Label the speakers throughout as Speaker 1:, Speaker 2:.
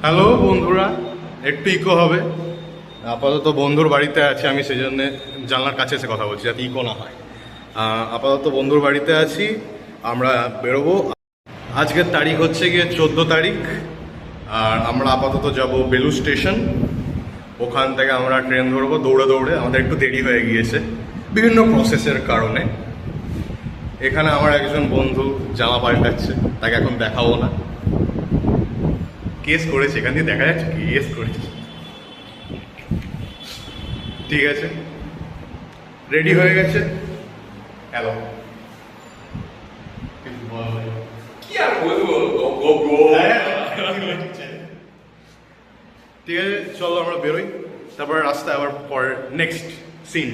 Speaker 1: Hello বন্ধুরা, একটু eco হবে। আপাতত বন্ধুর বাড়িতে আছি আমি, সেই জন্যে জানলার কাছে এসে কথা বলছি যাতে ইকো না হয়। আপাতত বন্ধুর বাড়িতে আছি, আমরা বেরোবো। আজকের তারিখ হচ্ছে গিয়ে 14 তারিখ। আর আমরা আপাতত যাব বেলুড় স্টেশন। ওখান থেকে আমরা ট্রেন ধরবো দৌড়ে দৌড়ে। আমাদের একটু দেরি হয়ে গিয়েছে বিভিন্ন প্রসেসের কারণে। এখানে আমার একজন বন্ধু জামা পাল্টাচ্ছে, তাকে এখন দেখাবো না। কেস করেছে, এখান দিয়ে দেখা যাচ্ছে কেস করেছে। ঠিক আছে, রেডি হয়ে গেছে। হ্যালো,
Speaker 2: কি আর বলবো,
Speaker 1: ঠিক আছে, চলো আমরা বেরোই। তারপরে রাস্তায় আবার পরে নেক্সট সিন।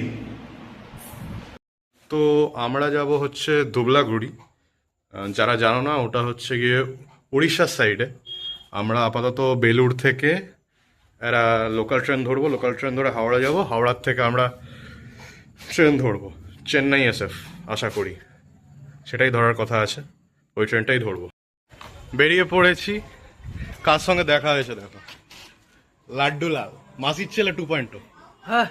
Speaker 1: তো আমরা যাব হচ্ছে ধুবলাগুড়ি। যারা জানো না, ওটা হচ্ছে গিয়ে উড়িষ্যার সাইডে। আমরা আপাতত বেলুড় থেকে এরা লোকাল ট্রেন ধরবো, লোকাল ট্রেন ধরে হাওড়া যাব। হাওড়ার থেকে আমরা ট্রেন ধরবো চেন্নাই এসএফ, আশা করি সেটাই ধরার কথা আছে, ওই ট্রেনটাই ধরবো। বেরিয়ে পড়েছি। কার সঙ্গে দেখা হয়েছে দেখো, লাড্ডু লাল, মাসির ছেলে 2.0।
Speaker 3: হ্যাঁ,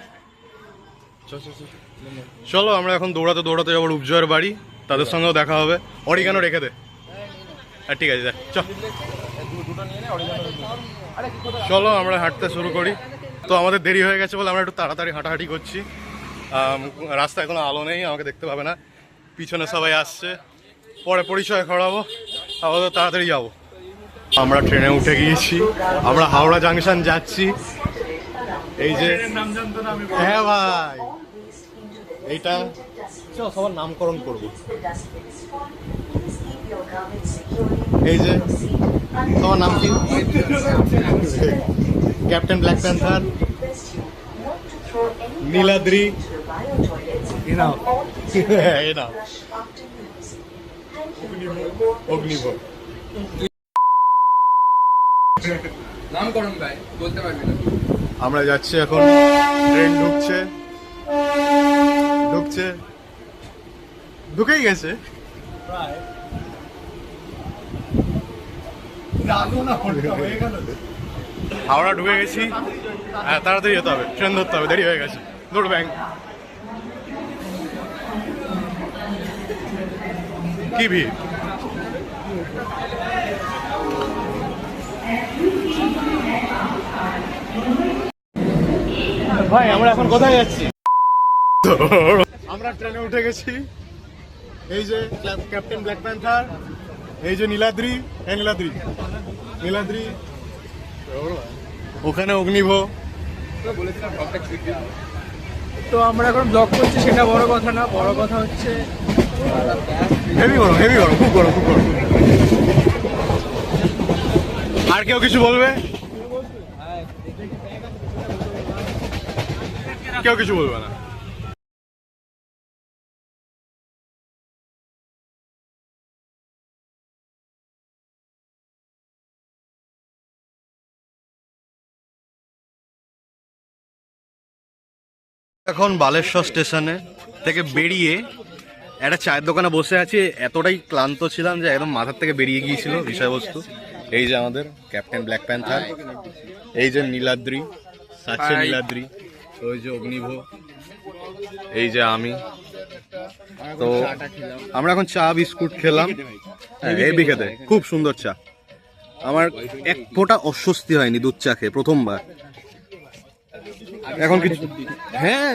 Speaker 1: চলো আমরা এখন দৌড়াতে দৌড়াতে যাবো রূপজয়ের বাড়ি, তাদের সঙ্গেও দেখা হবে। অরিগানো রেখে দে। হ্যাঁ ঠিক আছে, চলো আমরা হাঁটতে শুরু করি। তো আমাদের দেরি হয়ে গেছে বলে আমরা একটু তাড়াতাড়ি হাঁটাহাঁটি করছি। রাস্তায় কোনো আলো নেই, আমাকে দেখতে পাবে না। পিছনে সবাই আসছে, পরে পরিচয় করাবো। আমাদের তাড়াতাড়ি যাবো। আমরা ট্রেনে উঠে গিয়েছি, আমরা হাওড়া জাংশন যাচ্ছি। এই যে, হ্যাঁ ভাই, এইটা সবার নামকরণ করব। এই যে, তোমার নাম কি? Captain black panther, Niladri. Agniv.
Speaker 2: নামকরণ ভাই বলতে পারবি না।
Speaker 1: আমরা যাচ্ছি এখন, ট্রেন ঢুকছে ঢুকছে ঢুকেই গেছে প্রায়। হাওড়া ঢুকে গেছি। হ্যাঁ, তাড়াতাড়ি যেতে হবে, ট্রেন ধরতে হবে, দেরি হয়ে গেছে। দৌড় ব্যাংক, কি ভিড়! ভাই আমরা এখন কোথায় যাচ্ছি? আমরা ট্রেনে উঠে গেছি। এই যে ক্যাপ্টেন ব্ল্যাক প্যান্থার, এই যে নীলাদ্রি, নীলাদ্রি নীলাদ্রি, ওখানে অগ্নিভ।
Speaker 3: তো আমরা এখন ব্লগ করছি, সেটা বড় কথা না। বড় কথা হচ্ছে
Speaker 1: হেভি গরম, হেভি গরম, খুব গরম, খুব গরম। আর কেউ কিছু বলবে? কেউ কিছু বলবে না। এখন বালেশ্বর স্টেশনে থেকে বেরিয়ে একটা চায়ের দোকানে বসে আছি। এতটাই ক্লান্ত ছিলাম যে একদম মাথার থেকে বেরিয়ে গিয়েছিল বিষয়বস্তু। এই যে আমাদের ক্যাপ্টেন ব্ল্যাক প্যান্থার, এই যে নীলাদ্রি, সাচ্ছে নীলাদ্রি, ওই যে অগ্নিভ, এই যে আমি। তো আমরা এখন চা বিস্কুট খেলাম। এই খেতে খুব সুন্দর চা। আমার এক ফোঁটা অস্বস্তি হয়নি দুধ চা খেয়ে, প্রথমবার। এখন কিছু, হ্যাঁ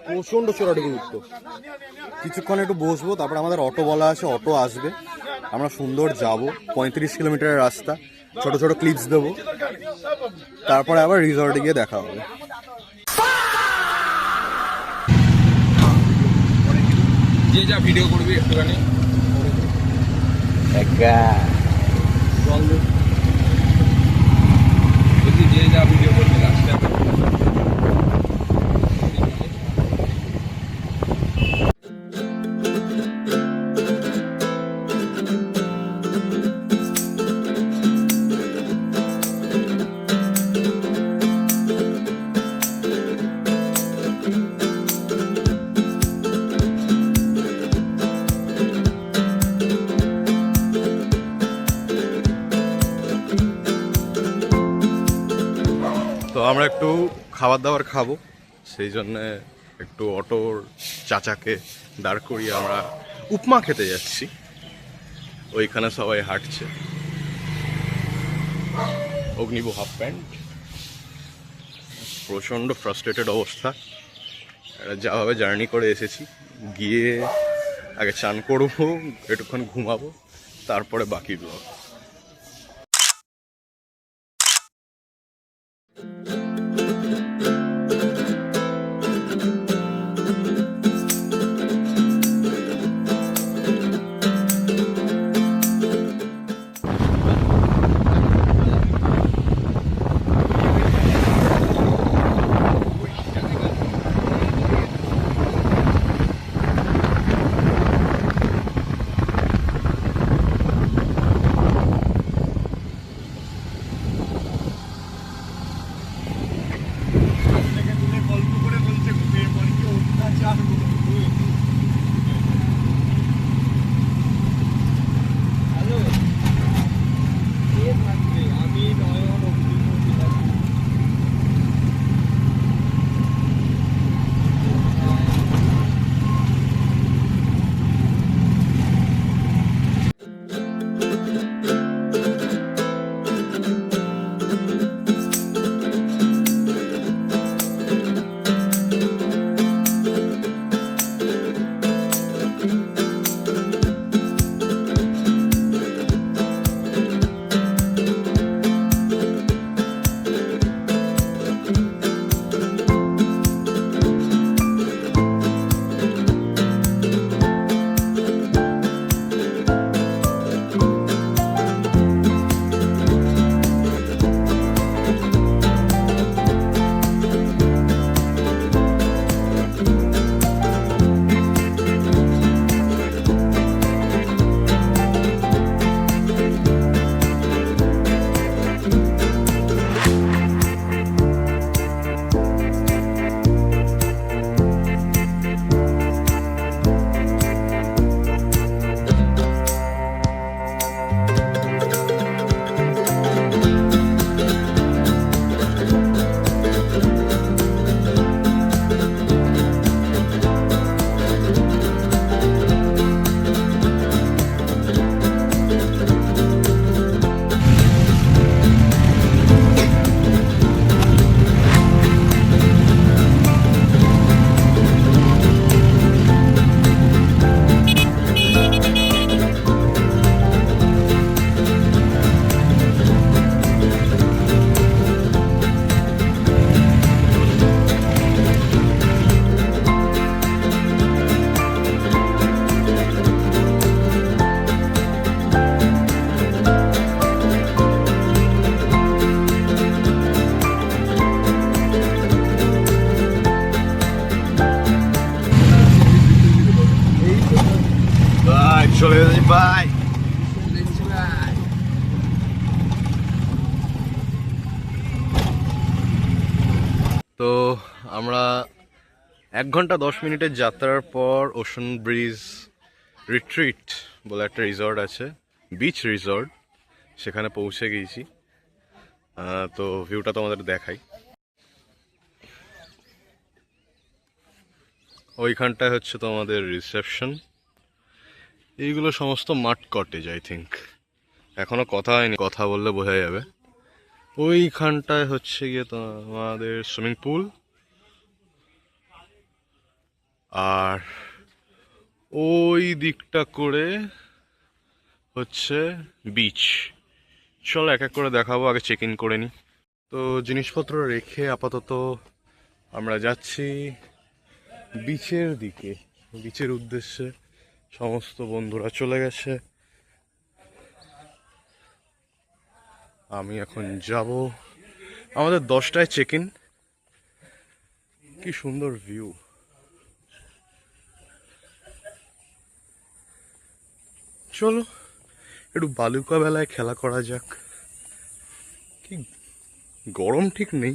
Speaker 1: প্রচন্ড চোরাটুকু উঠতো। কিছুক্ষণ একটু বসবো, তারপর আমাদের অটো বলা আছে, অটো আসবে। আমরা সুন্দর যাব, 35 কিলোমিটারের রাস্তা, ছোট ছোট ক্লিপস দেবো, তারপরে আবার রিসর্টে গিয়ে দেখা হবে।
Speaker 2: যে যা ভিডিও করবি একটুখানি বলছি, যে যা ভিডিও করবি লাস্টে।
Speaker 1: আমরা একটু খাবার দাবার খাবো, সেই জন্যে একটু অটোর চাচাকে দাঁড় করিয়ে আমরা উপমা খেতে যাচ্ছি। ওইখানে সবাই হাঁটছে। অগ্নিবু হাফ প্যান্ট, প্রচণ্ড ফ্রাস্ট্রেটেড অবস্থা। যাভাবে জার্নি করে এসেছি, গিয়ে আগে চান করবো, একটুক্ষণ ঘুমাবো, তারপরে বাকি ব্লগ। চলে যাচ্ছি, বাই। তো আমরা 1 ঘন্টা 10 মিনিটের যাত্রার পর ওশান ব্রিজ রিট্রিট বলে একটা রিসর্ট আছে, বিচ রিসর্ট, সেখানে পৌঁছে গিয়েছি। তো ভিউটা তোমাদের দেখাই। ওইখানটায় হচ্ছে তোমাদের রিসেপশন। এইগুলো সমস্ত মাঠ কটেজ, আই থিঙ্ক। এখনো কথা হয়নি, কথা বললে বোঝা যাবে। ওইখানটায় হচ্ছে গিয়ে তোমাদের সুইমিং পুল, আর ওই দিকটা করে হচ্ছে বিচ। চলো এক এক করে দেখাবো, আগে চেক ইন করে নিই। তো জিনিসপত্র রেখে আপাতত আমরা যাচ্ছি বিচের দিকে, বিচের উদ্দেশ্যে। সমস্ত বন্ধুরা চলে গেছে, আমি এখন যাব। আমাদের 10টায় চেক ইন। কি সুন্দর ভিউ। চলো একটু বালুকা বেলায় খেলা করা যাক। কি গরম ঠিক নেই,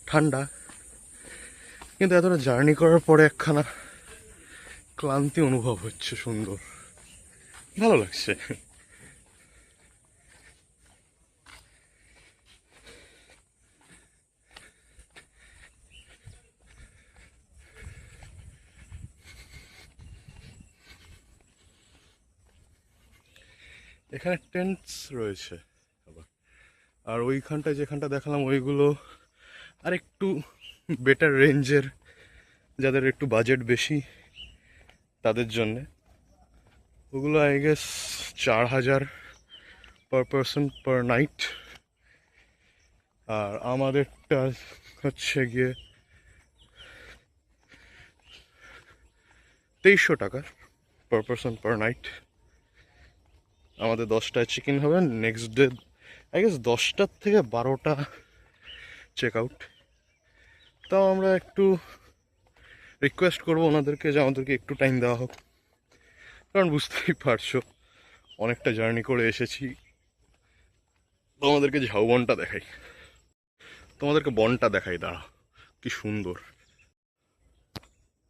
Speaker 1: ঠান্ডা, কিন্তু এতটা জার্নি করার পরে একখানা ক্লান্তি অনুভব হচ্ছে। সুন্দর, ভালো লাগছে। এখানে টেন্টস রয়েছে আবার। আর ওইখানটায় যেখানটা দেখালাম ওইগুলো আর একটু বেটার রেঞ্জের, যাদের একটু বাজেট বেশি তাদের জন্যে। ওগুলো I guess 4,000 per person per night. আর আমাদেরটা হচ্ছে গিয়ে 2300 টাকা পার পারসন পার নাইট। আমাদের 10টায় চেক ইন হবে, নেক্সট ডে আই গেস 10টার থেকে 12টা চেক আউট। তাও আমরা একটু রিকোয়েস্ট করবো ওনাদেরকে যে আমাদেরকে একটু টাইম দেওয়া হোক, কারণ বুঝতেই পারছো অনেকটা জার্নি করে এসেছি। তোমাদেরকে ঝাউবনটা দেখাই, তোমাদেরকে বনটা দেখাই, দাঁড়া কি সুন্দর।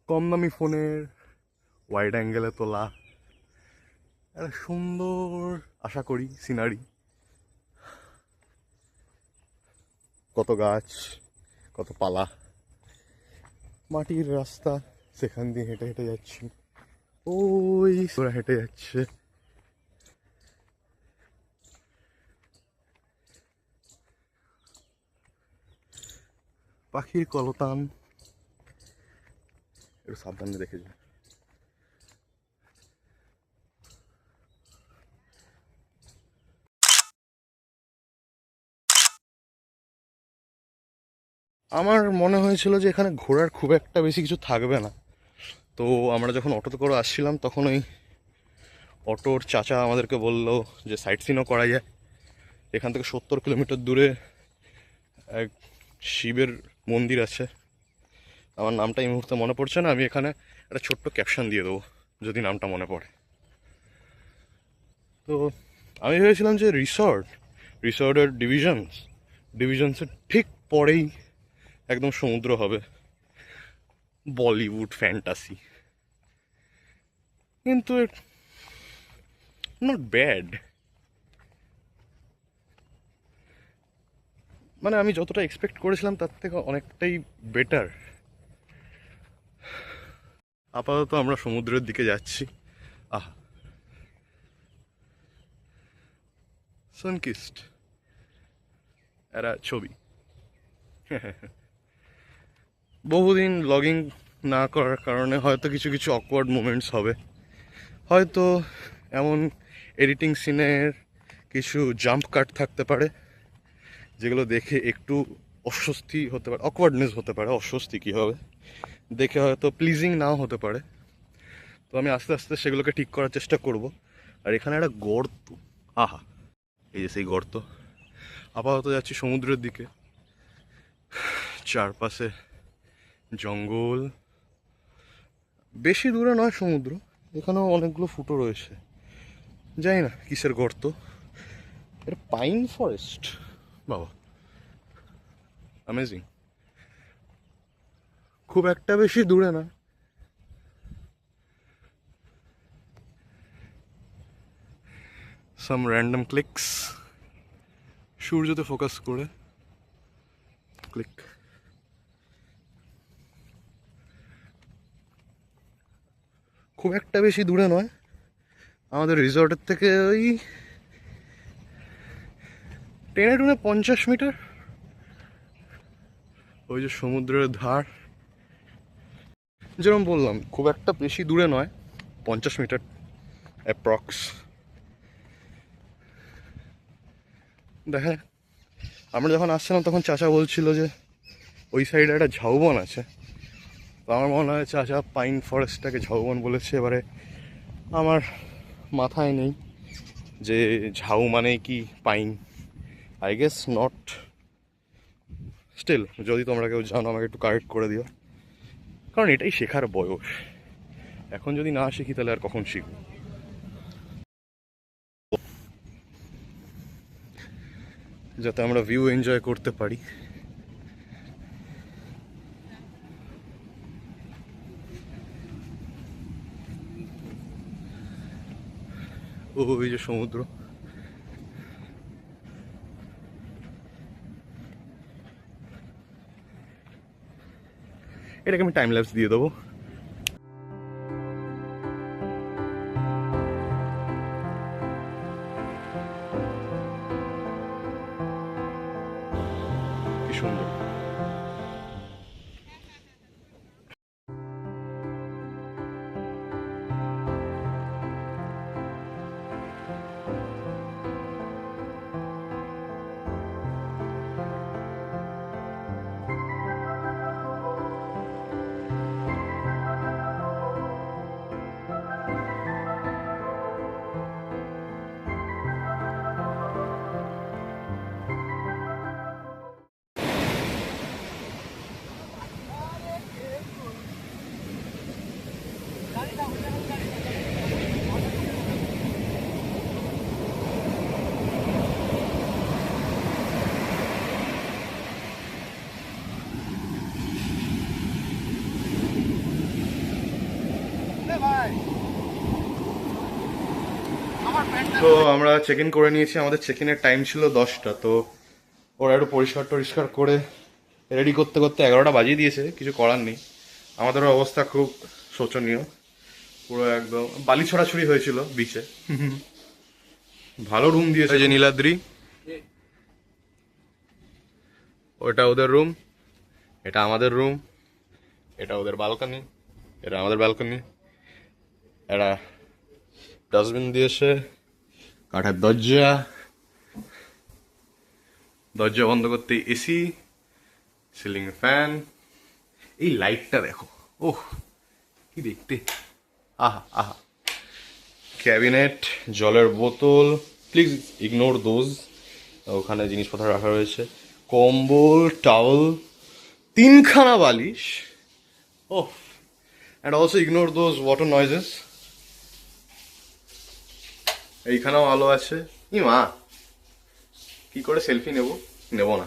Speaker 1: কম দামি ফোনের ওয়াইড অ্যাঙ্গেলে তোলা একটা সুন্দর আশা করি সিনারি। কত গাছ, কত পালা, মাটির রাস্তা, সেখান দিয়ে হেঁটে হেঁটে যাচ্ছি। ওই ওরা হেঁটে যাচ্ছে। পাখির কলতান, একটু সাবধানে দেখে যায়। আমার মনে হয়েছিল যে এখানে ঘোরার খুব একটা বেশি কিছু থাকবে না, তো আমরা যখন অটোতে করে আসছিলাম তখন ওই অটোর চাচা আমাদেরকে বললো যে সাইট সিনও করা যায়। এখান থেকে 70 কিলোমিটার দূরে এক শিবের মন্দির আছে, আমার নামটা এই মুহূর্তে মনে পড়ছে না, আমি এখানে একটা ছোট্ট ক্যাপশন দিয়ে দেবো যদি নামটা মনে পড়ে। তো আমি ভেবেছিলাম যে রিসর্টের ডিভিশনসের ঠিক পরেই একদম সমুদ্র হবে, বলিউড ফ্যান্টাসি, কিন্তু নট ব্যাড। মানে আমি যতটা এক্সপেক্ট করেছিলাম তার থেকে অনেকটাই বেটার। আপাতত আমরা সমুদ্রের দিকে যাচ্ছি। সানকিস্ট এরা ছবি। বহুদিন ব্লগিং না করার কারণে হয়তো কিছু কিছু অকওয়ার্ড মোমেন্টস হবে, হয়তো এমন এডিটিং সিনের কিছু জাম্প কাট থাকতে পারে যেগুলো দেখে একটু অস্বস্তি হতে পারে, অকওয়ার্ডনেস হতে পারে, অস্বস্তি কী হবে, দেখে হয়তো প্লিজিং নাও হতে পারে। তো আমি আস্তে আস্তে সেগুলোকে ঠিক করার চেষ্টা করব। আর এখানে একটা গর্ত, আহা এই যে সেই গর্ত। আপাতত যাচ্ছি সমুদ্রের দিকে, চারপাশে জঙ্গল, বেশি দূরে নয় সমুদ্র, এখানেও অনেকগুলো ফুটো রয়েছে, জানি না কিসের গর্ত। এটা পাইন ফরেস্ট, বাবা অ্যামেজিং। খুব একটা বেশি দূরে না। সাম র্যান্ডম ক্লিকস, সূর্যতে ফোকাস করে ক্লিক। খুব একটা বেশি দূরে নয়, আমাদের রিসর্টের থেকে ওই টেনে টুনে 50 মিটার। ওই যে সমুদ্রের ধার, যেরকম বললাম খুব একটা বেশি দূরে নয়, 50 মিটার অ্যাপ্রক্স। দেখে আমরা যখন আসছিলাম তখন চাচা বলছিল যে ওই সাইডে একটা ঝাউবন আছে, তো আমার মনে হয় চাচা পাইন ফরেস্টটাকে ঝাউবন বলেছে। এবারে আমার মাথায় নেই যে ঝাউ মানে কি পাইন, আই গেস নট। স্টিল যদি তোমরা কেউ জানো আমাকে একটু কারেক্ট করে দিও, কারণ এটাই শেখার বয়স। এখন যদি না শিখি তাহলে আর কখন শিখব। যাতে আমরা ভিউ এনজয় করতে পারি। ওই যে সমুদ্র, এটাকে আমি টাইম ল্যাপস দিয়ে দেবো। কি সুন্দর। তো আমরা চেক ইন করে নিয়েছি, আমাদের চেক ইনের টাইম ছিল 10টা। তো ওরা একটু পরিষ্কার টরিষ্কার করে রেডি করতে করতে 11টা বাজিয়ে দিয়েছে, কিছু করার নেই। আমাদের অবস্থা খুব শোচনীয়, পুরো একদম বালি ছড়াছড়ি হয়েছিল বিচে। ভালো রুম দিয়েছে যে নীলাদ্রি, ওটা ওদের রুম, এটা আমাদের রুম, এটা ওদের ব্যালকনি, এটা আমাদের ব্যালকনি। এটা ডাস্টবিন দিয়েছে, কাঠের দরজা, দরজা বন্ধ করতে এসি, সিলিং ফ্যান। এই লাইটটা দেখো, ওহ কি দেখতে, আহা আহা। ক্যাবিনেট, জলের বোতল, প্লিজ ইগনোর দোজ, ওখানে জিনিসপত্র রাখা রয়েছে, কম্বল, টাওয়েল, 3খানা বালিশ। Oh, and also ignore those water noises. এইখানেও আলো আছে। ই মা, কি করে সেলফি নেব না।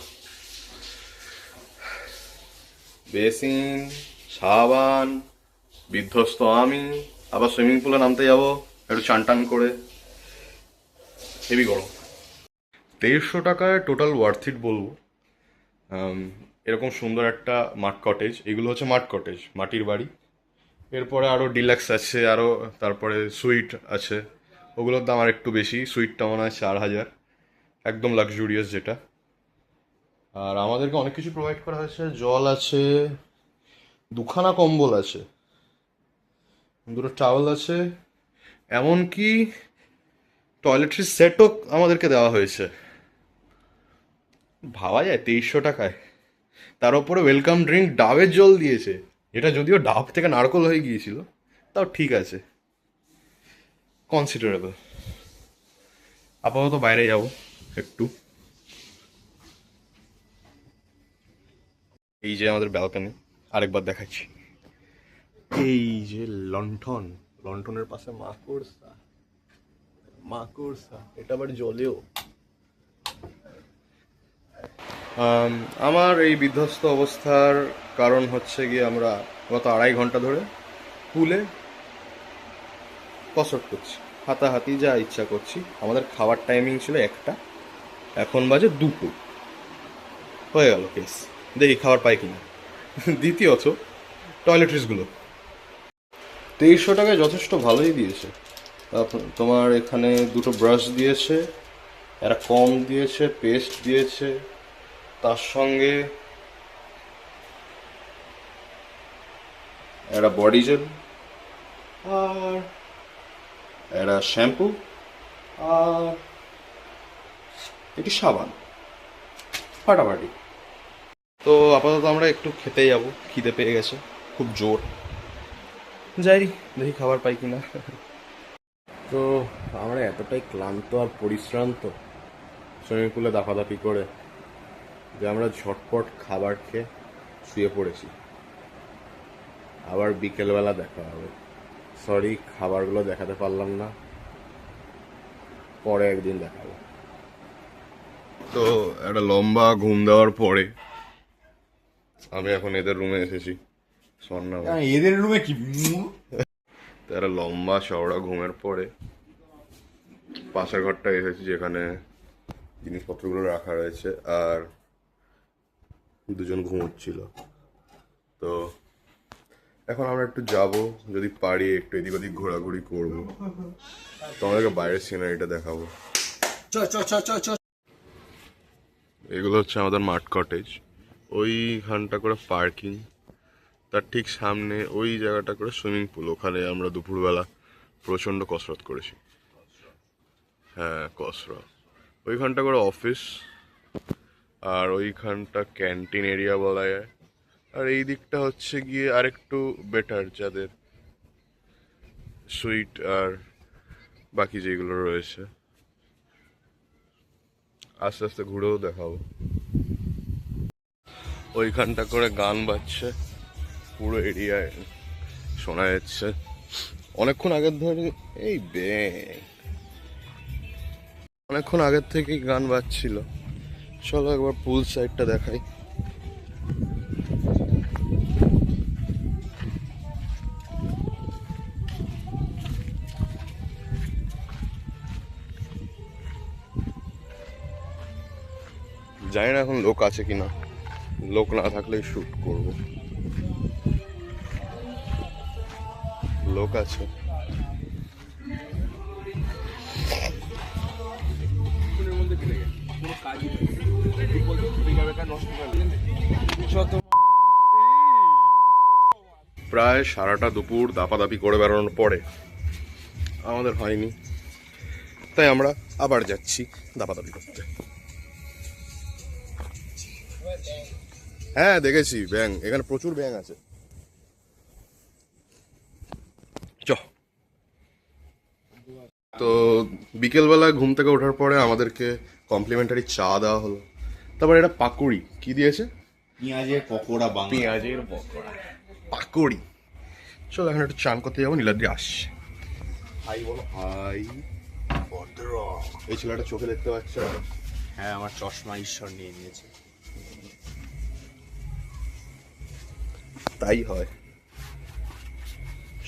Speaker 1: বেসিন, সাবান, বিধ্বস্ত আমি, আবার সুইমিং পুলে নামতে যাব একটু চান টান করে। হেভি গরম। 1,300 টাকায় টোটাল ওয়ার্থ ইট বলবো। এরকম সুন্দর একটা মাঠ কটেজ, এগুলো হচ্ছে মাঠ কটেজ, মাটির বাড়ি। এরপরে আরও ডিলাক্স আছে, আরও তারপরে সুইট আছে, ওগুলোর দাম আর একটু বেশি। সুইটটা মনে হয় 4,000, একদম লাক্সুরিয়াস যেটা। আর আমাদেরকে অনেক কিছু প্রোভাইড করা হয়েছে, জল আছে, 2খানা কম্বল আছে, 2টো টাওয়েল আছে, এমনকি টয়লেট্রি সেটও আমাদেরকে দেওয়া হয়েছে। ভাবা যায় 2,300 টাকায়। তার উপরে ওয়েলকাম ড্রিঙ্ক ডাবের জল দিয়েছে, এটা যদিও ডাব থেকে নারকল হয়ে গিয়েছিল, তাও ঠিক আছে, কনসিডারেবল। আপাতত বাইরে যাব একটু। এই যে আমাদের ব্যালকনি, আরেকবার দেখাচ্ছি। এই যে লণ্ঠন, লণ্ঠনের পাশে মাকড়সা, এটা আবার জলেও। আমার এই বিধ্বস্ত অবস্থার কারণ হচ্ছে গিয়ে আমরা গত 2.5 ঘন্টা ধরে পুলে কসরত করছি, হাতাহাতি যা ইচ্ছা করছি। আমাদের খাওয়ার টাইমিং ছিল 1টা, এখন বাজে 2টো। হয়ে গেল কেস, দেখি খাবার পাই কিনা। দ্বিতীয়ত টয়লেট্রিসগুলো 2,300 টাকায় যথেষ্ট ভালোই দিয়েছে। তোমার এখানে 2টো ব্রাশ দিয়েছে, একটা কম দিয়েছে, পেস্ট দিয়েছে, তার সঙ্গে একটা বডি জেল, আর একটা শ্যাম্পু, আর একটি সাবান, ফাটাফাটি। তো আপাতত আমরা একটু খেতে যাবো, খিদে পেয়ে গেছে খুব জোর। যাই দেখি খাবার পাই কিনা। তো আমরা এতটাই ক্লান্ত আর পরিশ্রান্ত সুইমিং পুলে দাপাদাপি করে যে আমরা ঝটপট খাবার খেয়ে শুয়ে পড়েছি। আবার বিকেলবেলা দেখা হবে। সরি, খাবারগুলো দেখাতে পারলাম না, পরে একদিন দেখাবো। তো একটা লম্বা ঘুম দেওয়ার পরে আমি এখন এদের রুমে এসেছি।
Speaker 4: এদের রুমে কি
Speaker 1: তো একটা লম্বা চওড়া ঘুমের পরে পাশের ঘরটা এসেছি, যেখানে জিনিসপত্রগুলো রাখা রয়েছে, আর 2জন ঘুমোচ্ছিল। তো এখন আমরা একটু যাব, যদি পারি একটু এদিক ওদিক ঘোরাঘুরি করবো, তোমাদেরকে বাইরের সিনারিটা দেখাবো।
Speaker 4: চ চ চ চ চ
Speaker 1: এগুলো হচ্ছে আমাদের মাঠ কটেজ।
Speaker 4: ওইখানটা করে পার্কিং, তার ঠিক সামনে ওই জায়গাটা করে সুইমিং পুল। ওখানে আমরা দুপুরবেলা প্রচণ্ড কসরত করেছি। হ্যাঁ, কসরত। ওইখানটা করে অফিস, আর ওইখানটা ক্যান্টিন এরিয়া বলা যায়। আর এই দিকটা হচ্ছে গিয়ে আরেকটু বেটার, যাদের সুইট আর বাকি যেগুলো রয়েছে। আস্তে আস্তে ঘুরেও দেখাবো। ওইখানটা করে গান বাজছে, পুরো এরিয়ায় শোনা যাচ্ছে অনেকক্ষণ আগের ধরে। এই অনেকক্ষণ আগের থেকেই গান বাজছিল। চলো একবার পুল সাইডটা দেখাই। জানি না এখন লোক আছে কিনা, লোক না থাকলেই শুট করব। লোক আছে। প্রায় সারাটা দুপুর দাপাদাপি করে বেড়ানোর পরে আমাদের হয়নি, তাই আমরা আবার যাচ্ছি দাপাদাপি করতে। হ্যাঁ দেখেছি ব্যাঙ, এখানে প্রচুর ব্যাঙ আছে। তো বিকেলবেলা ঘুম থেকে ওঠার পরে আমাদেরকে কমপ্লিমেন্টারি চা দেওয়া হলো। তারপর এটা পাকুড়ি কি দিয়েছে,
Speaker 5: পেঁয়াজের পকোড়া বাংলা।
Speaker 4: পেঁয়াজের পকোড়া, পাকুড়ি। চলো এখন একটু চান করতে যাবো। নীলাদ্রি আসছে। হাই বলো, হাই। এই ছেলেটা চোখে দেখতে পাচ্ছে না।
Speaker 5: হ্যাঁ, আমার চশমা ঈশ্বর নিয়ে নিয়েছে।
Speaker 4: তাই হয়।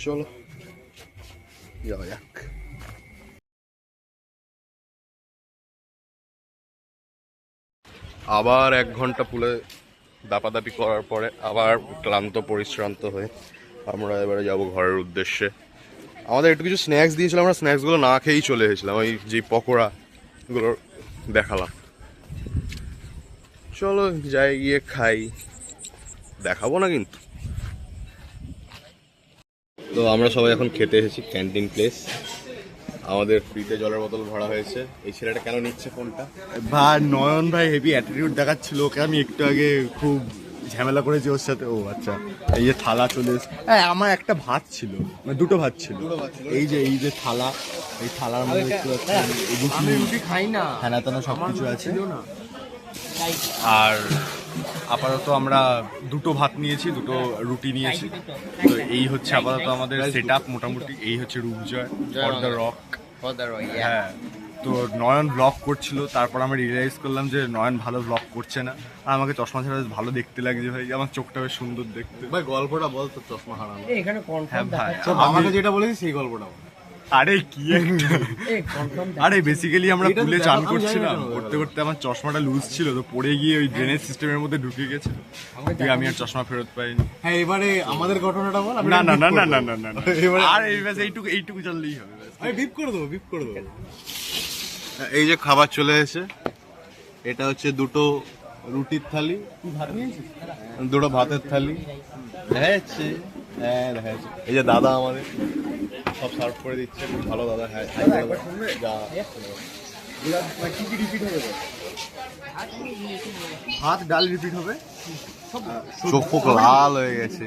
Speaker 4: চলো যাওয়া যাক। আবার 1 ঘন্টা পুলে দাপাদাপি করার পরে আবার ক্লান্ত পরিশ্রান্ত হয়ে আমরা এবারে যাব ঘরের উদ্দেশ্যে। আমাদের একটু কিছু স্ন্যাক্স দিয়েছিল, আমরা স্ন্যাক্সগুলো না খেয়েই চলে এসেছিলাম। ওই যে পকোড়াগুলো দেখালাম। চলো যাই, গিয়ে খাই, দেখাবো না কিন্তু। তো আমরা সবাই এখন খেতে এসেছি ক্যান্টিন প্লেস। আমাদের ফ্রিতে জলের বোতল ভরা হয়েছে। এই ছেলেটা কেন নিচ্ছে ফোনটা?
Speaker 5: ভাই নয়ন ভাই হেভি অ্যাটিটিউড দেখাচ্ছিল, ওকে আমি একটু আগে খুব ঝামেলা করেছি ওর সাথে। ও আচ্ছা, এই যে থালা চলে এসে, হ্যাঁ আমার একটা ভাত ছিল, মানে দুটো ভাত ছিল। এই যে থালা, এই থালার মধ্যে দেখতে পাচ্ছেন
Speaker 3: আমি রুটি খাই না,
Speaker 5: খানা টানা সব কিছু আছে। আর আপাতত আমরা দুটো ভাত নিয়েছি, দুটো রুটি নিয়েছি। তো এই হচ্ছে আপাতত আমাদের সেট আপ মোটামুটি। এই হচ্ছে রূপজয় ফর দ্য রক। হ্যাঁ, তো নয়ন ব্লগ করছিল, তারপর আমরা রিয়েলাইজ করলাম যে নয়ন ভালো ব্লগ করছে না। আর আমাকে চশমা ছাড়া বেশ ভালো দেখতে লাগছে ভাই, আমার চোখটা বেশ সুন্দর দেখতে।
Speaker 4: ভাই গল্পটা বল তো, চশমা হারানো।
Speaker 3: এখানে
Speaker 5: হ্যাঁ ভাই,
Speaker 4: আমাকে যেটা বলেছি সেই গল্পটা বল।
Speaker 5: আরে কি একটা, আরে বেসিক্যালি আমরা পুলে চান করছিলাম, করতে করতে আমার চশমাটা লুজ ছিল, তো পড়ে গিয়ে ওই ড্রেনেজ সিস্টেমের মধ্যে ঢুকে গেছিল। দিয়ে আমি আর চশমা ফেরত পাইনি।
Speaker 4: হ্যাঁ, এবারে আমাদের ঘটনাটা বল।
Speaker 5: না না না না না না না, আর এইটুকু জানলেই হবে।
Speaker 4: আমি বিপ করে দেবো। এই যে খাবার চলে এসেছে, এটা হচ্ছে দুটো রুটির থালি, দুটো ভাতের থালি। দেখা যাচ্ছে, হ্যাঁ দেখা যাচ্ছে। এই যে দাদা আমাদের সব সার্ভ করে দিচ্ছে, খুব ভালো দাদা। হ্যাঁ,
Speaker 5: ভাত ডাল রিপিট হবে।
Speaker 4: চোখ ফোক লাল হয়ে গেছে।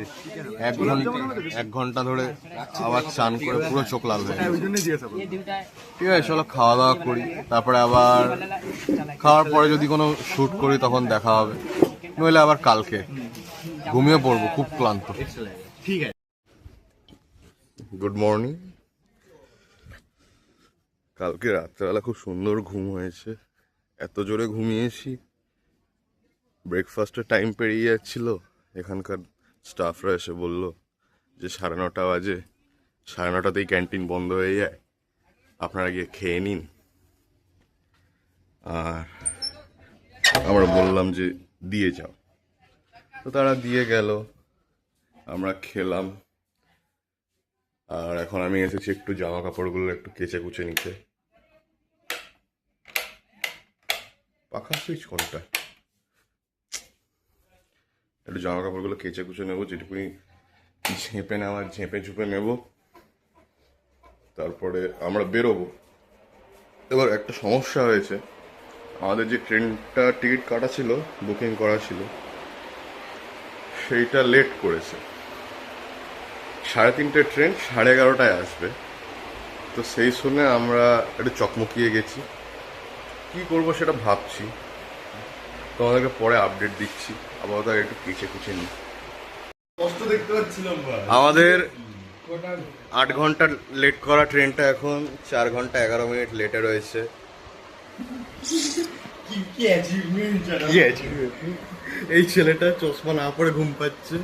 Speaker 4: 1 ঘন্টা ধরে আবার চান করে পুরো চোখ লাল হয়ে গেছে।
Speaker 5: ওই জন্যই জিজ্ঞাসা করো।
Speaker 4: ঠিক আছে, চলো খাওয়া দাওয়া করি, তারপরে আবার খাওয়ার পরে যদি কোনো শ্যুট করি তখন দেখা হবে, নইলে আবার কালকে ঘুমিয়ে পড়বো, খুব ক্লান্ত।
Speaker 5: ঠিক আছে।
Speaker 4: Good morning. কালকে রাত্রেবেলা খুব সুন্দর ঘুম হয়েছে, এত জোরে ঘুমিয়েছি, ব্রেকফাস্টের টাইম পেরিয়ে যাচ্ছিল। এখানকার স্টাফরা এসে বলল যে 9:30 বাজে, 9:30তেই ক্যান্টিন বন্ধ হয়ে যায়, আপনারা গিয়ে খেয়ে নিন। আর আমরা বললাম যে দিয়ে যাও, তো তারা দিয়ে গেল, আমরা খেলাম। আর এখন আমি এসেছি একটু জামা কাপড়গুলো একটু কেচে কুচে নিতে। পাখা সুইচ কোনটা? একটু জামা কাপড়গুলো কেচে কুচে নেবো, যেটুকুনি ঝেঁপে নেওয়ার ঝেঁপে ঝুপে নেবো, তারপরে আমরা বেরোবো। এবার একটা সমস্যা হয়েছে, আমাদের যে ট্রেনটা টিকিট কাটা ছিল, বুকিং করা ছিল, সেইটা লেট করেছে। 3:30 ট্রেন 11:30 আসবে। তো সেই শুনে আমরা একটু চকমকিয়ে গেছি, কি করব সেটা ভাবছি, তোমাদেরকে পরে আপডেট দিচ্ছি। আপাতত একটু কেচে কুচে নিই।
Speaker 5: কষ্ট দেখতে পাচ্ছিলাম ভাই।
Speaker 4: আমাদের 8 ঘন্টা লেট করা ট্রেনটা এখন 4 ঘন্টা 11 মিনিট লেটে রয়েছে।
Speaker 5: কি অ্যাচিভমেন্ট জানা।
Speaker 4: কি আছে? এই ছেলেটা চশমা না পরে ঘুম পাচ্ছে।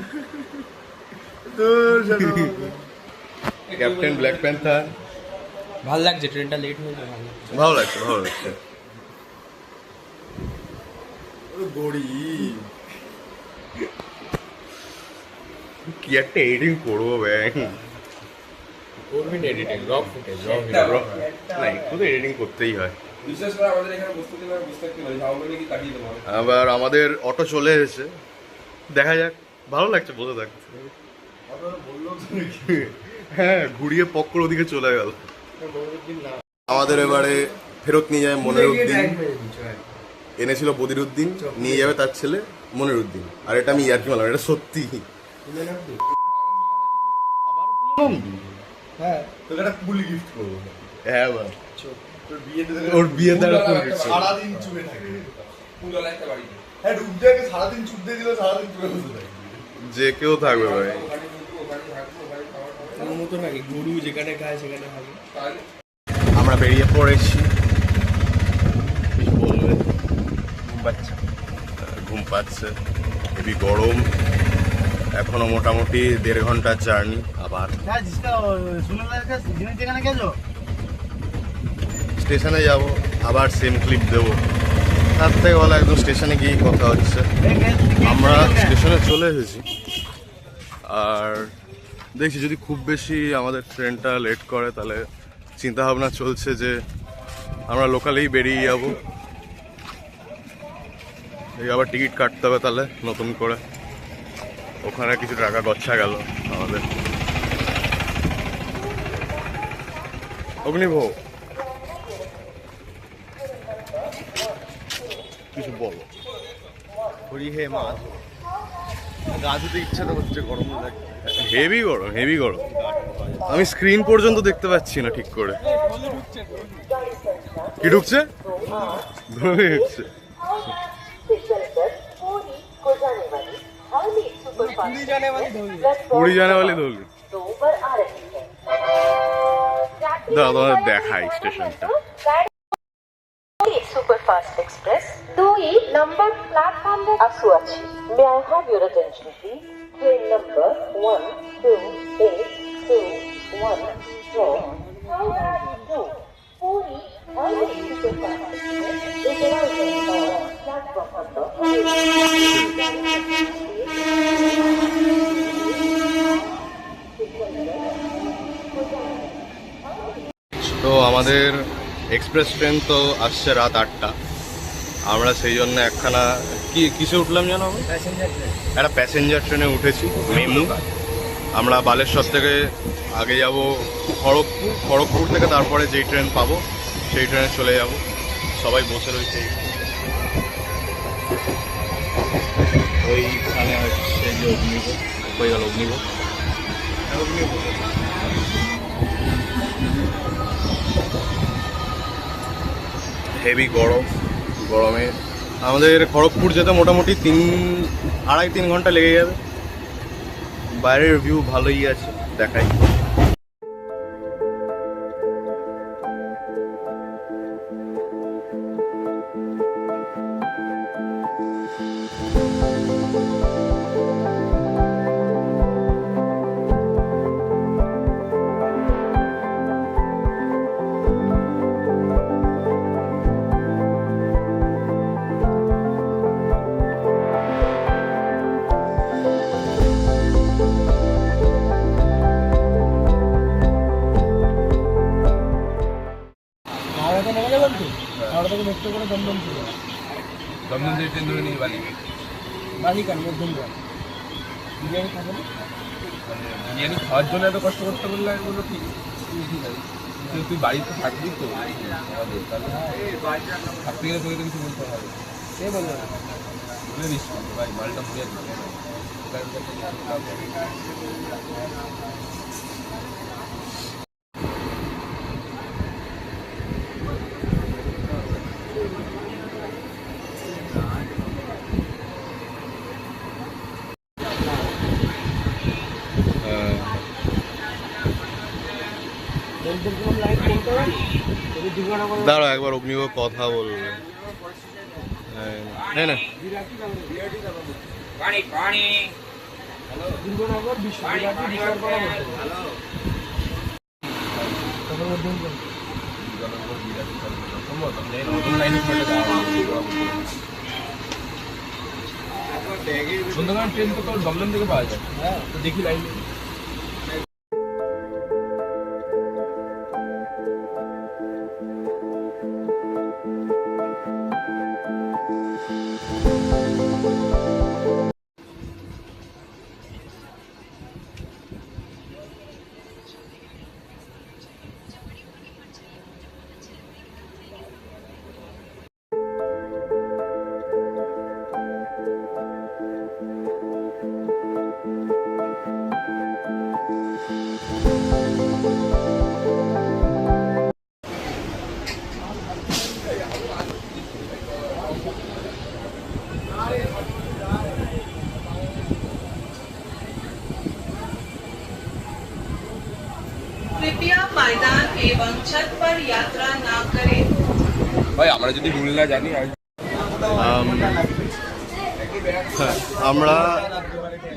Speaker 5: তো জানো
Speaker 4: ক্যাপ্টেন ব্ল্যাক প্যান্থার।
Speaker 3: ভাল লাগছে, ট্রেনটা লেট হয়েছে, ভালো লাগছে।
Speaker 4: ভালো লাগছে, ভালো লাগছে।
Speaker 5: গরিব
Speaker 4: কি একটা এডিটিং করবো ব্যাং।
Speaker 2: করবি না এডিটিং, রক ফুটেজ,
Speaker 4: না, একটু তো এডিটিং করতেই হয়।
Speaker 2: বিশেষ করে আমাদের এখানে বসতে দিলে বসতে থাকতে পারি, যাও বলে কি কাটিয়ে দেবো আমি।
Speaker 4: আবার আমাদের অটো চলে এসেছে, দেখা যাক। ভালো লাগছে বসে থাকতে। হ্যাঁ, ঘুরিয়ে পক্কর ওদিকে চলে গেল। আমাদের এবারে ফেরত নিয়ে যায় মনিরুদ্দিন। এনেছিল বদিরুদ্দিন, নিয়ে যাবে তার ছেলে মনিরুদ্দিন। আর এটা আমি ইয়ার্কি মারলাম, এটা সত্যি।
Speaker 3: হ্যাঁ,
Speaker 5: তোকে একটা পুলি গিফট করবো।
Speaker 4: হ্যাঁ ভাই,
Speaker 5: তোর বিয়েতে
Speaker 4: ওর বিয়ে দ্বারা
Speaker 5: সারাদিন চুপে থাকে।
Speaker 2: পুরোলা একটা বাড়িতে
Speaker 5: হ্যাঁ, রূপদাকে সারাদিন চুপ দিয়ে দিল, সারাদিন চুপে বসে থাকে।
Speaker 4: যে কেউ থাকবে ভাই।
Speaker 2: ওখানে কিন্তু ওখানে থাকবো, ওখানে খাওয়া খাওয়া
Speaker 3: তোর মতো নাকি গরু যেখানে খায় সেখানে খাবে।
Speaker 2: তাহলে
Speaker 4: আমরা বেরিয়ে পড়েছি। কিছু বলবে? ঘুম পাচ্ছে, হেবি গরম। এখনো মোটামুটি 1.5 ঘন্টার জার্নি। আবার স্টেশনে যাব, আবার সেম ক্লিপ দেবো। তার থেকে বলা একদম স্টেশনে গিয়েই কথা হচ্ছে। আমরা স্টেশনে চলে এসেছি, আর দেখছি যদি খুব বেশি আমাদের ট্রেনটা লেট করে তাহলে চিন্তা ভাবনা চলছে যে আমরা লোকালেই বেরিয়ে যাবো। এই আবার টিকিট কাটতে হবে তাহলে নতুন করে, ওখানে কিছু টাকা গচ্ছা গেল আমাদের। অগ্নিভোগ কিছু বলো।
Speaker 5: হরি হে মাছ, গা ধুতে ইচ্ছা তো হচ্ছে, গরম লাগছে।
Speaker 4: হেভি গরম, হেভি গরম। আমি স্ক্রিন পর্যন্ত দেখতে পাচ্ছি না ঠিক করে। কি ঢুকছে? ধরে ঢুকছে। পুরী জানে वाली ধরলি। দাদা তোমাদের দেখাই স্টেশনটা।
Speaker 6: सुपरफास्ट एक्सप्रेस 2 नंबर प्लेटफॉर्म में आसुआची। May I have your attention please? Train number 12821 from Puri Howrah Superfast Express is arriving on platform number 8.
Speaker 4: তো আমাদের এক্সপ্রেস ট্রেন তো আসছে রাত 8টা। আমরা সেই জন্য একখানা কিসে উঠলাম জানো? একটা প্যাসেঞ্জার ট্রেনে উঠেছি, মেমু। আমরা বালেশ্বর থেকে আগে যাব খড়গপুর, খড়গপুর থেকে তারপরে যেই ট্রেন পাবো সেই ট্রেনে চলে যাব। সবাই বসে রয়েছে ওইখানে, হচ্ছে যে অগ্নিভোগ হয়ে গেল। অগ্নিভোগ হেভি গরম। গরমে আমাদের খড়গপুর যেতে মোটামুটি 2.5-3 ঘন্টা লেগে যাবে। বাইরের ভিউ ভালোই আছে, দেখাই।
Speaker 3: হাওড়া থেকে নেমে গেলাম তো, হাওড়া থেকে মেট্রো করে দমদম ছিল,
Speaker 2: দমদম থেকে ট্রেন ধরে নিয়ে বালি।
Speaker 3: বালিকান মধ্যমগ্রাম।
Speaker 2: বিরিয়ানি খাবো না? বিরিয়ানি খাওয়ার জন্য এত কষ্ট করতে বললে আমি বললো ঠিক ঠিক আছে, কিন্তু তুই বাড়িতে থাকবি তো আমাদের, তাহলে থাকতে গেলে তোকে তো কিছু বলতে হবে। সে বললো বলে দিস ভাই মালটা ভুলে
Speaker 1: দাঁড়া একবার অগ্নিবাবু কথা বলবে। হ্যাঁ না
Speaker 2: সন্ধ্যাবেলা ট্রেন তো তোর দমদম থেকে পাওয়া যায়, হ্যাঁ তো দেখি লাইন।
Speaker 7: कृपया मैदान एवं छत पर यात्रा न करें।
Speaker 2: ভাই আমরা যদি ভুল না জানি আর
Speaker 1: হ্যাঁ, আমরা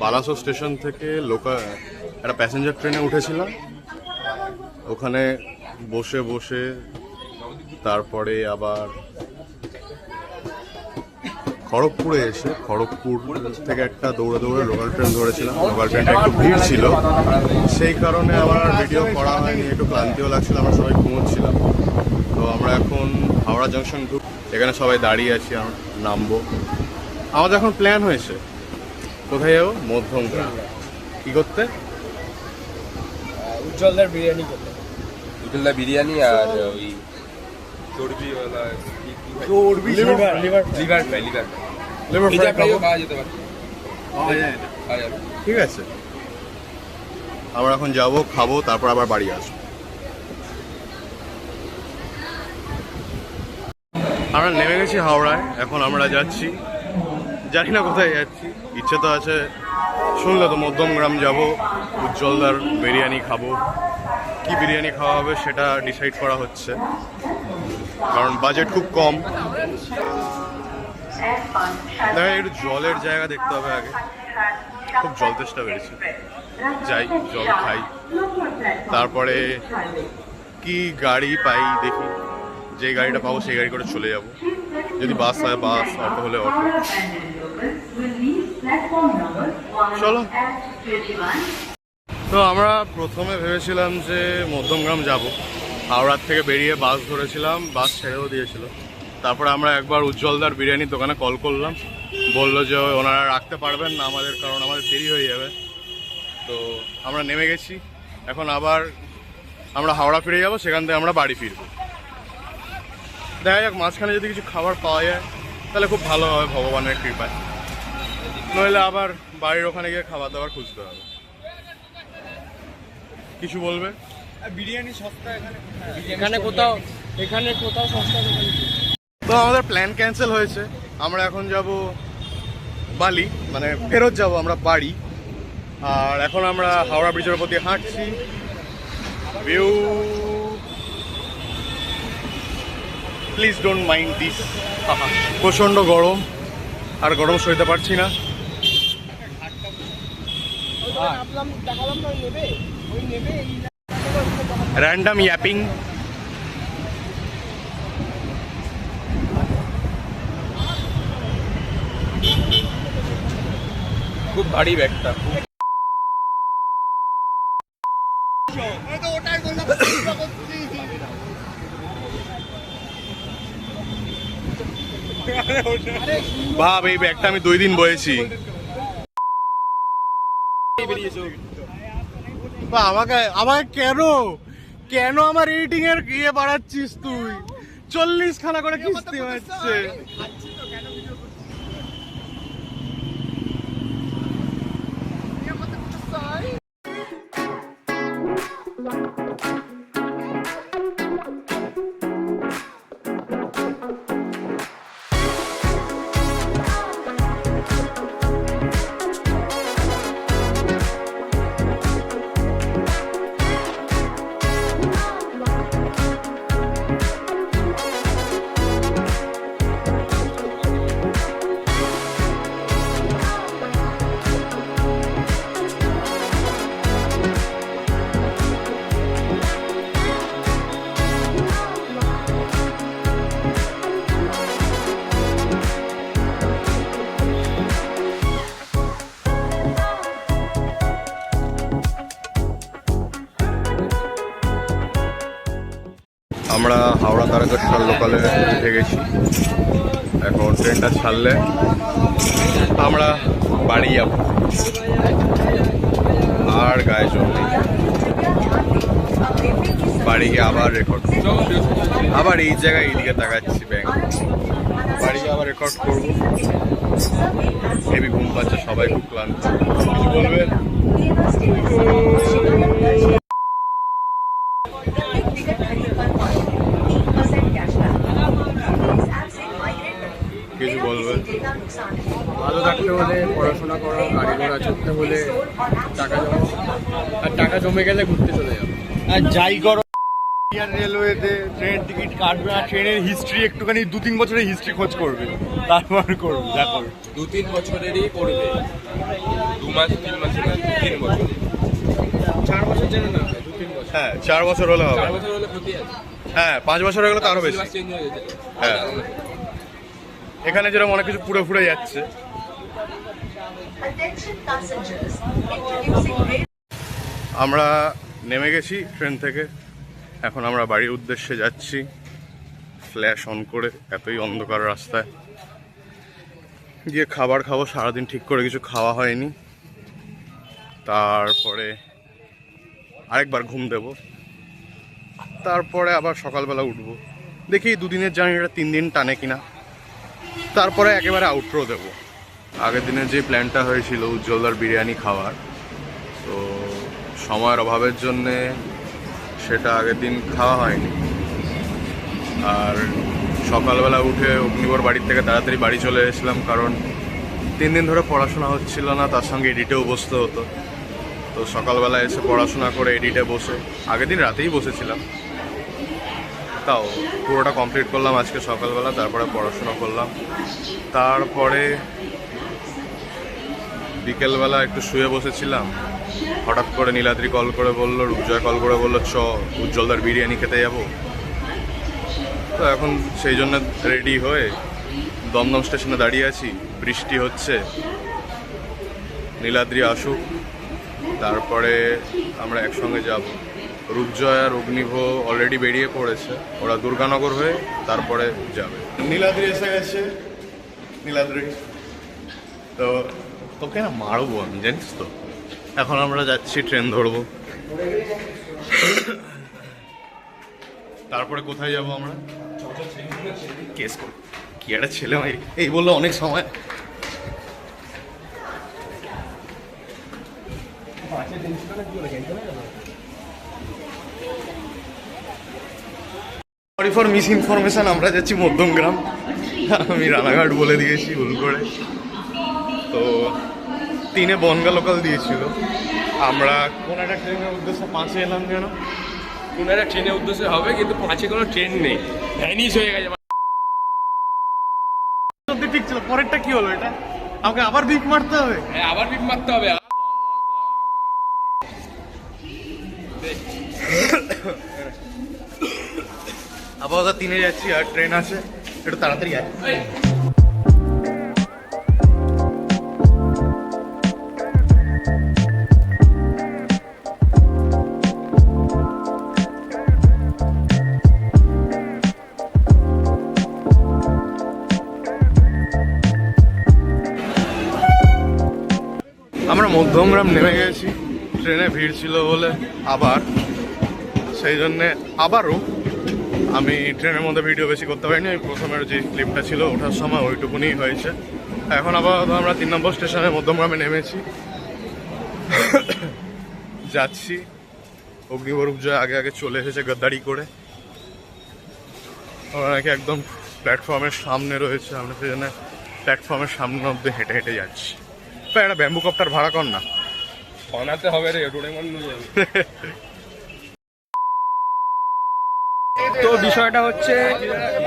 Speaker 1: বালাসোর স্টেশন থেকে লোকাল একটা প্যাসেঞ্জার ট্রেনে উঠেছিলাম। ওখানে বসে বসে তারপরে আবার খড়গপুরে এসে খড়গপুর থেকে একটা দৌড়ে দৌড়ে লোকাল ট্রেন ধরেছিলাম। লোকাল ট্রেনটা একটু ভিড় ছিল, সেই কারণে আবার ভিডিও করা হয়নি, একটু ক্লান্তিও লাগছিল, আমরা সবাই ঘুমোচ্ছিলাম। তো আমরা এখন হাওড়া জাংশন এখানে সবাই দাঁড়িয়ে আছি, নামবো। আমাদের এখন প্ল্যান হয়েছে কোথায় যাবো, মধ্যমগ্রাম। কি করতে?
Speaker 3: উজ্জ্বলদার বিরিয়ানি করতে।
Speaker 2: দুটোলা বিরিয়ানি আর ওই চর্বিওয়ালা
Speaker 3: liver liver
Speaker 2: liver fry, liver
Speaker 1: liver
Speaker 2: fry পাওয়া যেতে পারে।
Speaker 1: পাওয়া যায় না।
Speaker 2: পাওয়া যাবে।
Speaker 1: ঠিক আছে, আমরা এখন যাব, খাবো, তারপর আবার বাড়ি আসবো। আমরা নেমে গেছি হাওড়ায়, এখন আমরা যাচ্ছি, জানি না কোথায় যাচ্ছি। ইচ্ছে তো আছে, শুনলে তো মধ্যমগ্রাম যাব, উজ্জ্বলদার বিরিয়ানি খাবো। কি বিরিয়ানি খাওয়া হবে সেটা ডিসাইড করা হচ্ছে, কারণ বাজেট খুব কম। দেখা একটু জলের জায়গা দেখতে হবে আগে, খুব জল তেষ্টা বেড়েছে। যাই, জল খাই, তারপরে কি গাড়ি পাই দেখি, যে গাড়িটা পাবো সেই গাড়ি করে চলে যাব। যদি বাস হয় বাস, অটো হলে অটো। চলো। তো আমরা প্রথমে ভেবেছিলাম যে মধ্যমগ্রাম যাব, হাওড়ার থেকে বেরিয়ে বাস ধরেছিলাম, বাস ছেড়েও দিয়েছিল। তারপরে আমরা একবার উজ্জ্বলদার বিরিয়ানির দোকানে কল করলাম, বললো যে ওনারা রাখতে পারবেন না আমাদের, কারণ আমাদের দেরি হয়ে যাবে। তো আমরা নেমে গেছি, এখন আবার আমরা হাওড়া ফিরে যাব, সেখান থেকে আমরা বাড়ি ফিরবো। দেখা যাক, মাঝখানে যদি কিছু খাবার পাওয়া যায় তাহলে খুব ভালো হবে, ভগবানের কৃপায়। নইলে আবার বাড়ির ওখানে গিয়ে খাবার দাবার খুঁজতে হবে। কিছু বলবে?
Speaker 3: বিরিয়ানি সস্তা এখানে কোথাও, এখানে কোথাও সস্তা দোকান।
Speaker 1: তো আমাদের প্ল্যান ক্যান্সেল হয়েছে, আমরা এখন যাব বালি, মানে ফেরত যাব আমরা বাড়ি। আর এখন আমরা হাওড়া ব্রিজের উপর দিয়ে হাঁটছি। View, please don't mind this. প্রচণ্ড গরম, আর গরম সইতে পারছি না। Random yapping.
Speaker 2: খুব ভারী ব্যাগটা।
Speaker 1: ভাব, এই ব্যাগটা আমি 2 দিন বয়েছি। বা আমাকে আমাকে কেন কেন আমার রেটিং এর ইয়ে বাড়াচ্ছিস তুই? 40 খানা করে কিস্তি হচ্ছে। আমরা হাওড়া তারকেশ্বর লোকালে উঠে গেছি। এখন ট্রেনটা ছাড়লে আমরা বাড়ি যাব, আর গায়ে জল নেই। বাড়ি গিয়ে আবার রেকর্ড, আবার এই জায়গায় এইদিকে তাকাচ্ছি ব্যাংক, বাড়ি গিয়ে আবার রেকর্ড করবো। হেভি ঘুম পাচ্ছে, সবাই খুব ক্লান্ত। কিছু বলবেন? কিছু বলবেন?
Speaker 3: ভালো থাকতে হলে পড়াশোনা করো, গাড়ি ঘোড়া চড়তে হলে টাকা জমা, আর টাকা জমে গেলে ঘুরতে চলে যাও।
Speaker 5: আর যাই করো ইন্ডিয়ান রেলওয়েতে ট্রেন টিকিট কাটবে আর ট্রেনের হিস্ট্রি একটুখানি 2-3 বছরের হিস্ট্রি খোঁজ করবে, তারপর করবে যা করবে।
Speaker 2: 2-3 বছরেরই করবে, 2 মাস 3 মাস 3 বছর,
Speaker 3: 4 বছর জেনে না, 2-3 বছর।
Speaker 1: হ্যাঁ 4 বছর হলে হবে।
Speaker 2: 4 বছর হলে ক্ষতি আছে।
Speaker 1: হ্যাঁ 5 বছর হয়ে গেলে তো আরো বেশি।
Speaker 2: সিলেবাস চেঞ্জ হয়ে গেছে।
Speaker 1: হ্যাঁ এখানে যেরকম অনেক কিছু পুরো ফুরে যাচ্ছে।
Speaker 6: Attention passengers, introducing
Speaker 1: আমরা নেমে গেছি ট্রেন থেকে, এখন আমরা বাড়ির উদ্দেশ্যে যাচ্ছি ফ্ল্যাশ অন করে, এতই অন্ধকার রাস্তায়। গিয়ে খাবার খাবো, সারাদিন ঠিক করে কিছু খাওয়া হয়নি। তারপরে আরেকবার ঘুম দেব, তারপরে আবার সকালবেলা উঠবো। দেখি 2 দিনের জার্নিটা 3 দিন টানে কিনা, তারপরে একেবারে আউটরো দেব। আগের দিনের যে প্ল্যানটা হয়েছিল উজ্জ্বলদার বিরিয়ানি খাওয়ার, তো সময়ের অভাবের জন্যে সেটা আগের দিন খাওয়া হয়নি। আর সকালবেলা উঠে অগ্নিবর বাড়ির থেকে তাড়াতাড়ি বাড়ি চলে এসেছিলাম, কারণ 3 দিন ধরে পড়াশোনা হচ্ছিল না, তার সঙ্গে এডিটেও বসতে হতো। তো সকালবেলা এসে পড়াশোনা করে এডিটে বসে, আগের দিন রাতেই বসেছিলাম, তাও পুরোটা কমপ্লিট করলাম আজকে সকালবেলা। তারপরে পড়াশোনা করলাম, তারপরে বিকেলবেলা একটু শুয়ে বসেছিলাম। হঠাৎ করে নীলাদ্রি কল করে বললো, রূপজয় কল করে বললো চ উজ্জ্বলদার বিরিয়ানি খেতে যাব। তো এখন সেই জন্য রেডি হয়ে দমদম স্টেশনে দাঁড়িয়ে আছি, বৃষ্টি হচ্ছে। নীলাদ্রি আসুক, তারপরে আমরা একসঙ্গে যাব। রূপজয় আর অগ্নিভ অলরেডি বেরিয়ে পড়েছে, ওরা দুর্গানগর হয়ে তারপরে যাবে। নীলাদ্রি এসে গেছে। নীলাদ্রি তো তোকে না মারবো আমি, জানিস তো। এখন আমরা যাচ্ছি, ট্রেন ধরবো। তারপরে কোথায় যাব আমরা? কেস করব। কি একটা ছেলে ভাই, এই বললো অনেক সময়। সরি ফর মিস ইনফরমেশন, আমরা যাচ্ছি মধ্যমগ্রাম। আমি রানাঘাট বলে দিয়েছি ভুল করে। তো 3-এ বনগা লোকাল দিয়েছিল। আমরা কোন একটা ট্রেনের উদ্দেশ্যে 5-এ এলাম কেন?
Speaker 2: কোন একটা ট্রেনের উদ্দেশ্যে হবে, কিন্তু 5-এ কোনো ট্রেন নেই, ভ্যানিশ হয়ে গেছে।
Speaker 1: ঠিক ছিল, পরেরটা কি হলো? এটা আমাকে আবার বিপ মারতে হবে।
Speaker 2: হ্যাঁ আবার বিপ মারতে হবে।
Speaker 1: আপাতত 3-এ যাচ্ছি, আর ট্রেন আছে, একটু তাড়াতাড়ি আয়। আমরা মধ্যমগ্রাম নেমে গেছি, ট্রেনে ভিড় ছিল বলে আবার, সেই জন্যে আবারও আমি ট্রেনের মধ্যে ভিডিও বেশি করতে পারিনি। প্রথমের যে ক্লিপটা ছিল ওঠার সময় ওইটুকুনি হয়েছে। এখন আবার আমরা 3 নম্বর স্টেশনে মধ্যমগ্রামে নেমেছি, যাচ্ছি। অগ্নিবরূপজয় আগে আগে চলে এসেছে গাদ্দারি করে, ওরা নাকি একদম প্ল্যাটফর্মের সামনে রয়েছে। আমরা সেই জন্য প্ল্যাটফর্মের সামনে অব্দি হেঁটে হেঁটে যাচ্ছি। তো একটা ব্যাম্বু কপ্টার ভাড়া কর না।
Speaker 2: বানাতে হবে রে, ডোরেমন নিয়ে যাবে।
Speaker 3: তো বিষয়টা হচ্ছে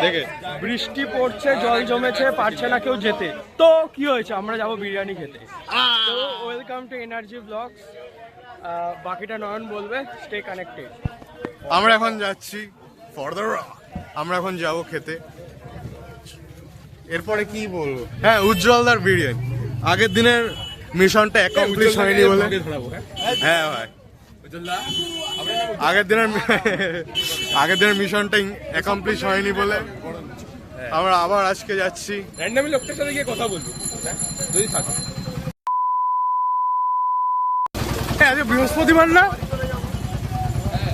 Speaker 1: দেখে
Speaker 3: বৃষ্টি পড়ছে, জল জমেছে, পারছে না কেউ যেতে। তো কি হয়েছে, আমরা যাব বিরিয়ানি খেতে। তো ওয়েলকাম টু এনার্জি ব্লগস। বাকিটা নয়ন বলবে, স্টে কানেক্টেড।
Speaker 1: আমরা এখন যাচ্ছি ফর দ্য রক, আমরা এখন যাব খেতে। এরপরে কি বলবো, হ্যাঁ উজ্জ্বলদার বিরিয়ানি। আগের দিনের মিশনটা অ্যাকমপ্লিশ হয়নি বলে, হ্যাঁ ভাই আগের দিনের মিশনটা অ্যাকমপ্লিশ হয়নি বলে আমরা আবার আজকে যাচ্ছি।
Speaker 2: র্যান্ডামলি লোকটার সাথে গিয়ে কথা বলবো যদি থাকে।
Speaker 1: আজ বৃহস্পতিবার না,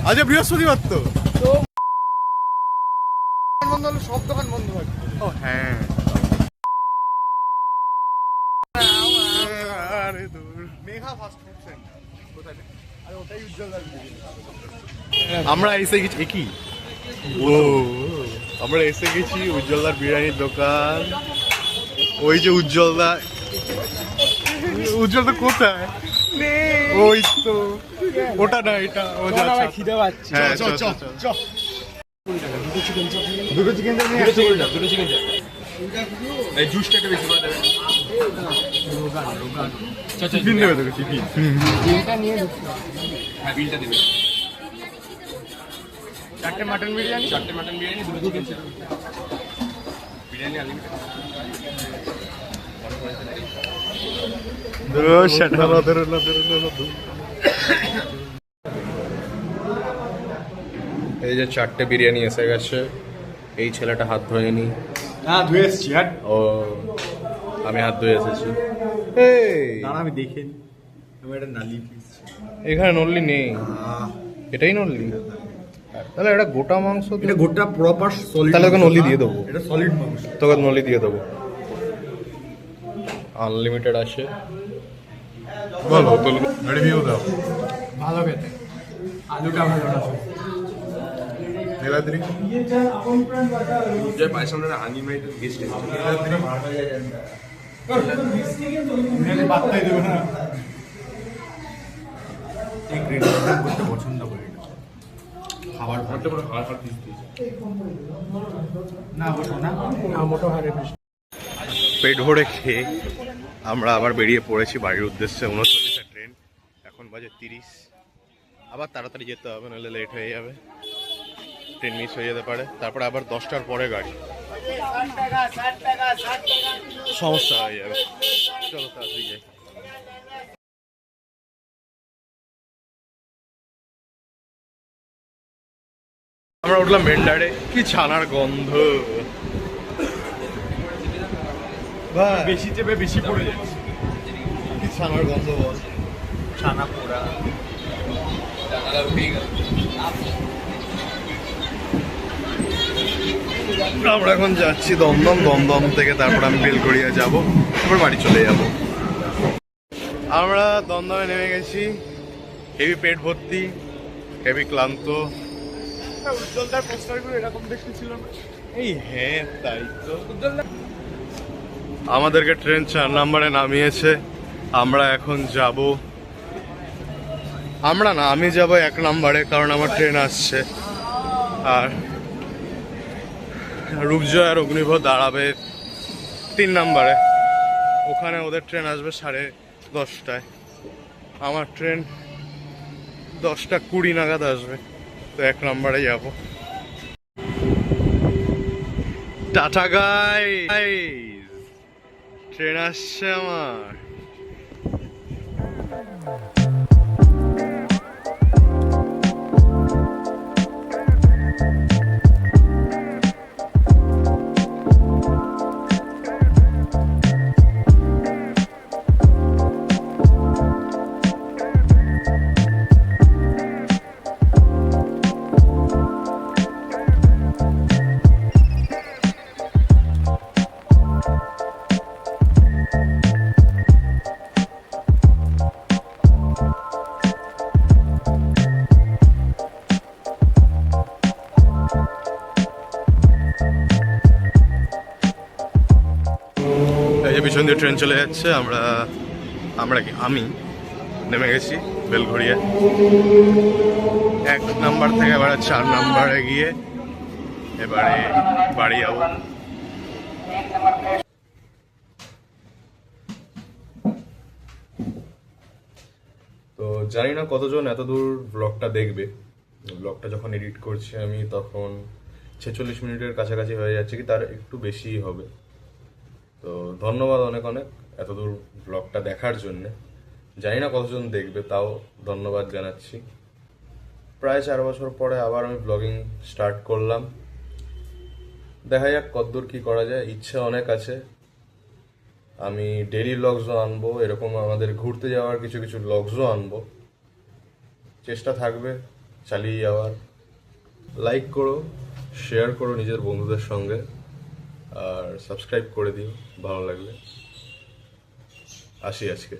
Speaker 1: আজ বৃহস্পতিবার তো বন্ধ হলো, সব দোকান বন্ধ হয়। ও হ্যাঁ, আরে দূর মেঘা ফাস্ট ফুড সেন্টার কোথায়? আরে ওটাই উজ্জ্বলদার বিরিয়ানি। আমরা এসে গেছি কি ও, আমরা এসে গেছি উজ্জ্বলদার বিরিয়ানির দোকান। ওই যে উজ্জ্বলদা, উজ্জ্বলদা কোথায়? ওই তো, ওটা না এটা, ও যাচ্ছে।
Speaker 3: খিদে পাচ্ছে।
Speaker 1: হ্যাঁ চল চল চল। দুটো চিকেন
Speaker 2: এই জুসটা একটু বেশি করে দেবে।
Speaker 1: টিফিন দেবে তোকে, টিফিন।
Speaker 2: হ্যাঁ বিলটা দেবে।
Speaker 3: 4টে মাটন বিরিয়ানি,
Speaker 2: 4টে mutton biryani, 2 chicken chaap. Biryani unlimited.
Speaker 1: এই যে 4টে বিরিয়ানি এসে গেছে। এই ছেলেটা হাত ধোয়নি,
Speaker 5: হ্যাঁ ধুয়ে এসছি।
Speaker 1: ও আমি হাত ধুয়ে এসেছি।
Speaker 5: দাঁড়া আমি দেখে নি, আমি একটা নালি পিস।
Speaker 1: এখানে নল্লি নেই, এটাই নল্লি। তাহলে এটা গোটা মাংস,
Speaker 5: এটা গোটা প্রপার সলিড।
Speaker 1: তাহলে তোকে নলি দিয়ে দেবো,
Speaker 5: এটা সলিড মাংস।
Speaker 1: তোকে নলি দিয়ে দেবো। আনলিমিটেড আছে। বলো তো, রিভিউ দাও।
Speaker 3: ভালো খেতে, আলুটা ভালো না।
Speaker 1: নীলাদ্রি
Speaker 2: জয় পায়ের সামনে আনলিমিটেড গেস্ট এসেছে।
Speaker 5: বার্তাই দেবো না। এই গ্রেড করতে পছন্দ করি না। খাবার
Speaker 2: ঘরটা পুরো হাড় হাড় পিস দিয়েছে।
Speaker 5: না বসো না,
Speaker 3: মোটো হারে বেশি।
Speaker 1: পেট ভরে খেয়ে আমরা আবার বেরিয়ে পড়েছি বাড়ির উদ্দেশ্যে। 39 ট্রেন, এখন বাজে 30। আবার তাড়াতাড়ি যেতে হবে, নাহলে লেট হয়ে যাবে, ট্রেন মিস হয়ে যেতে পারে। তারপরে আবার 10টার পরে গাড়ি, সমস্যা হয়ে যাবে। চলো তাড়াতাড়ি যাই। আমরা উঠলাম ভেন্ডারে, কি ছানার গন্ধ,
Speaker 5: বেশি চেপে বেশি পড়ে যাচ্ছে।
Speaker 1: কি ছানার গন্ধ বল।
Speaker 5: ছানা পোড়া।
Speaker 2: টাকা উঠেই গেল।
Speaker 1: আমরা এখন যাচ্ছি দমদম, দমদম থেকে তারপর আমি বেলগড়িয়া যাব, তারপর বাড়ি চলে যাব। আমরা দমদমে নেমে গেছি, হেভি পেট ভর্তি, হেভি ক্লান্ত।
Speaker 3: উজ্জ্বলদার পোস্টারগুলো এরকম দেখতে ছিল না।
Speaker 1: এই হ্যাঁ তাই তো। আমাদেরকে ট্রেন 4 নম্বরে নামিয়েছে। আমরা এখন যাব, আমরা না আমি যাব 1 নম্বরে, কারণ আমার ট্রেন আসছে। আর রূপজয় আর অগ্নিভর দাঁড়াবে 3 নম্বরে, ওখানে ওদের ট্রেন আসবে 10:30টায়। আমার ট্রেন 10:20 নাগাদ আসবে, তো 1 নম্বরে যাব। টাটা গাইস, ট্রেন আসছে আমার। ট্রেন চলে যাচ্ছে। আমি নেমে গেছি বেলঘড়িয়া 1 নাম্বার থেকে এবারে 4 নাম্বারে গিয়ে এবারে বাড়ি যাবো। তো জানি না কতজন এত দূর ব্লগটা দেখবে। ব্লগটা যখন এডিট করছি আমি তখন 46 মিনিটের কাছাকাছি হয়ে যাচ্ছে, কি তার একটু বেশিই হবে। তো ধন্যবাদ অনেক অনেক এত দূর ব্লগটা দেখার জন্যে। জানি না কতজন দেখবে, তাও ধন্যবাদ জানাচ্ছি। প্রায় 4 বছর পরে আবার আমি ব্লগিং স্টার্ট করলাম। দেখা যাক কতদূর কি করা যায়, ইচ্ছা অনেক আছে। আমি ডেইলি ব্লগসও আনবো, এরকম আমাদের ঘুরতে যাওয়ার কিছু কিছু ব্লগসও আনবো। চেষ্টা থাকবে চালিয়ে যাওয়ার। লাইক করো, শেয়ার করো নিজের বন্ধুদের সঙ্গে, আর সাবস্ক্রাইব করে দিও ভালো লাগলে। আসি আজকে।